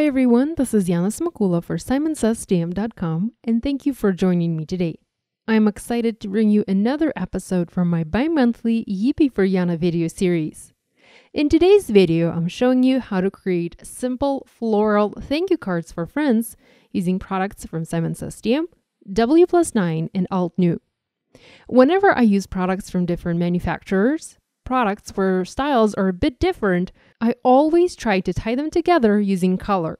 everyone, this is Yana Smakula for SimonsStamp.com, and thank you for joining me today. I'm excited to bring you another episode from my bi-monthly Yippee For Yana video series. In today's video, I'm showing you how to create simple floral thank you cards for friends using products from Simons Stamp, WPlus9 and Altenew. Whenever I use products from different manufacturers, products where styles are a bit different, I always try to tie them together using color.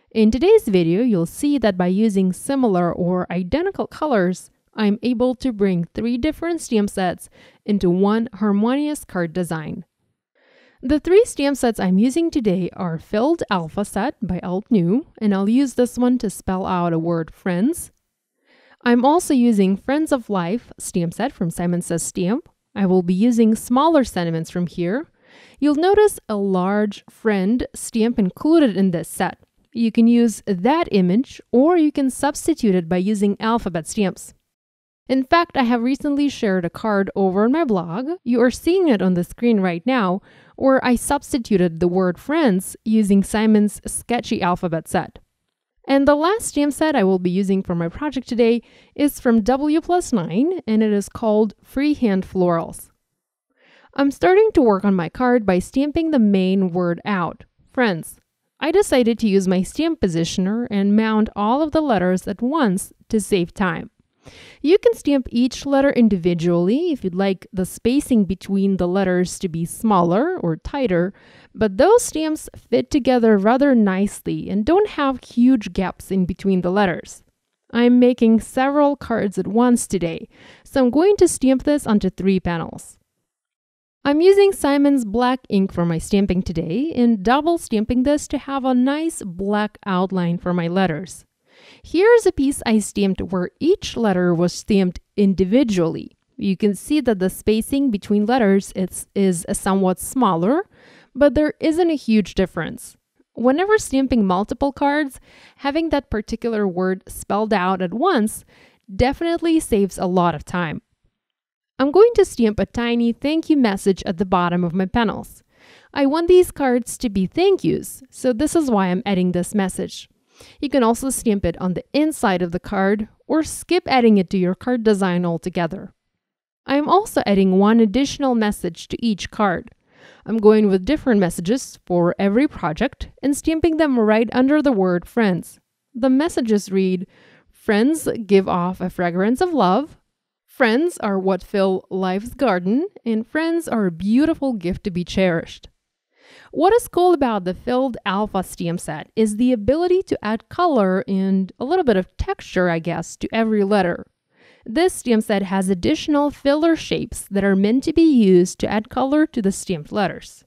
In today's video, you'll see that by using similar or identical colors, I'm able to bring 3 different stamp sets into one harmonious card design. The 3 stamp sets I'm using today are Filled Alpha Set by Altenew, and I'll use this one to spell out a word friends. I'm also using Friends of Life stamp set from Simons Stamp. I will be using smaller sentiments from here. You'll notice a large friend stamp included in this set. You can use that image or you can substitute it by using alphabet stamps. In fact, I have recently shared a card over on my blog. You are seeing it on the screen right now, where I substituted the word friends using Simon's sketchy alphabet set. And the last stamp set I will be using for my project today is from WPlus9, and it is called Freehand Florals. I'm starting to work on my card by stamping the main word out, friends. I decided to use my stamp positioner and mount all of the letters at once to save time. You can stamp each letter individually if you'd like the spacing between the letters to be smaller or tighter, but those stamps fit together rather nicely and don't have huge gaps in between the letters. I'm making several cards at once today, so I'm going to stamp this onto 3 panels. I'm using Simon's black ink for my stamping today and double stamping this to have a nice black outline for my letters. Here's a piece I stamped where each letter was stamped individually. You can see that the spacing between letters is somewhat smaller, but there isn't a huge difference. Whenever stamping multiple cards, having that particular word spelled out at once definitely saves a lot of time. I'm going to stamp a tiny thank you message at the bottom of my panels. I want these cards to be thank yous, so this is why I'm adding this message. You can also stamp it on the inside of the card or skip adding it to your card design altogether. I am also adding one additional message to each card. I'm going with different messages for every project and stamping them right under the word friends. The messages read, friends give off a fragrance of love, friends are what fill life's garden, and friends are a beautiful gift to be cherished. What is cool about the Filled Alpha stamp set is the ability to add color and a little bit of texture, I guess, to every letter. This stamp set has additional filler shapes that are meant to be used to add color to the stamped letters.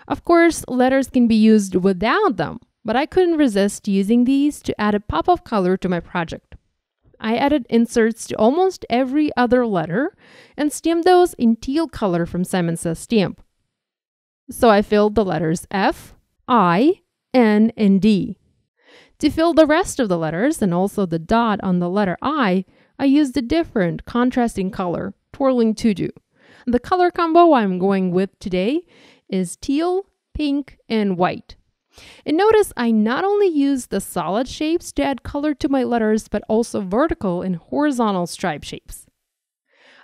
Of course, letters can be used without them, but I couldn't resist using these to add a pop of color to my project. I added inserts to almost every other letter and stamped those in teal color from Simons Stamp. So I filled the letters F, I, N, and D. To fill the rest of the letters and also the dot on the letter I used a different contrasting color, Twirling Tutu. The color combo I'm going with today is teal, pink, and white. And notice I not only used the solid shapes to add color to my letters, but also vertical and horizontal stripe shapes.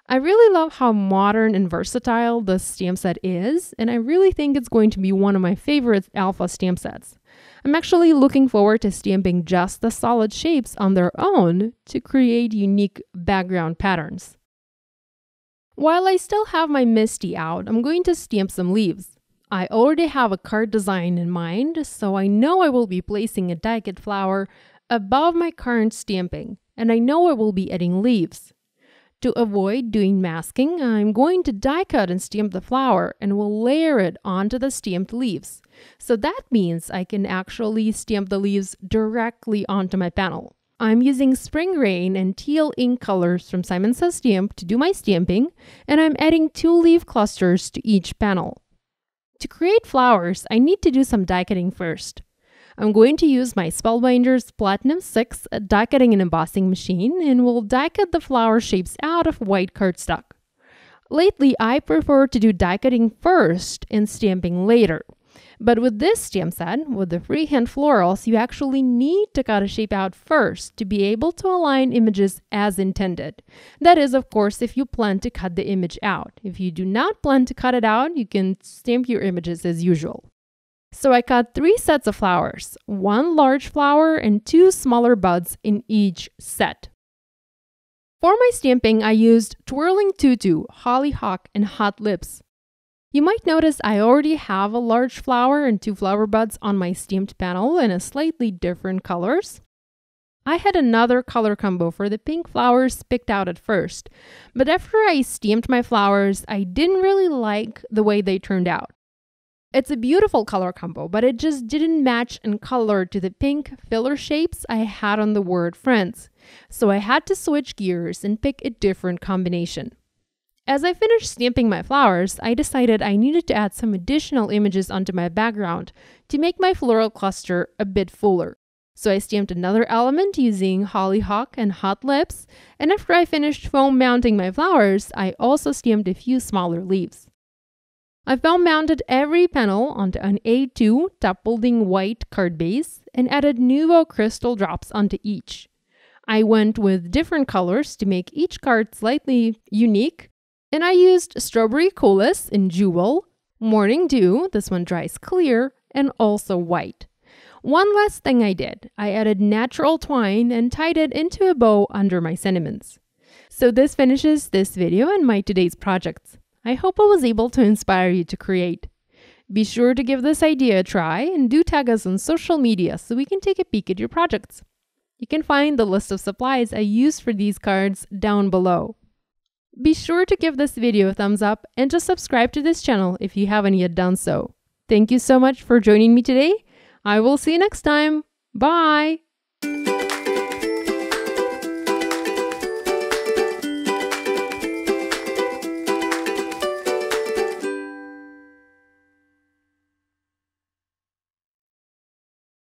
I really love how modern and versatile this stamp set is, and I really think it's going to be one of my favorite alpha stamp sets. I'm actually looking forward to stamping just the solid shapes on their own to create unique background patterns. While I still have my Misty out, I'm going to stamp some leaves. I already have a card design in mind, so I know I will be placing a die-cut flower above my current stamping, and I know I will be adding leaves. To avoid doing masking, I'm going to die cut and stamp the flower and will layer it onto the stamped leaves. So that means I can actually stamp the leaves directly onto my panel. I'm using Spring Rain and teal ink colors from Simons Stamp to do my stamping, and I'm adding 2 leaf clusters to each panel. To create flowers, I need to do some die cutting first. I'm going to use my Spellbinder's Platinum 6 die cutting and embossing machine and will die cut the flower shapes out of white cardstock. Lately, I prefer to do die cutting first and stamping later. But with this stamp set, with the freehand florals, you actually need to cut a shape out first to be able to align images as intended. That is, of course, if you plan to cut the image out. If you do not plan to cut it out, you can stamp your images as usual. So I cut 3 sets of flowers, 1 large flower and 2 smaller buds in each set. For my stamping, I used Twirling Tutu, Hollyhock, and Hot Lips. You might notice I already have a large flower and 2 flower buds on my stamped panel in a slightly different colors. I had another color combo for the pink flowers picked out at first, but after I stamped my flowers, I didn't really like the way they turned out. It's a beautiful color combo, but it just didn't match in color to the pink filler shapes I had on the word friends. So I had to switch gears and pick a different combination. As I finished stamping my flowers, I decided I needed to add some additional images onto my background to make my floral cluster a bit fuller. So I stamped another element using Hollyhock and Hot Lips, and after I finished foam mounting my flowers, I also stamped a few smaller leaves. I foam mounted every panel onto an A2 top folding white card base and added Nuvo crystal drops onto each. I went with different colors to make each card slightly unique, and I used Strawberry Coolest in Jewel, Morning Dew, this one dries clear, and also white. One last thing I did, I added natural twine and tied it into a bow under my sentiments. So this finishes this video and my today's projects. I hope I was able to inspire you to create. Be sure to give this idea a try and do tag us on social media so we can take a peek at your projects. You can find the list of supplies I use for these cards down below. Be sure to give this video a thumbs up and to subscribe to this channel if you haven't yet done so. Thank you so much for joining me today. I will see you next time. Bye!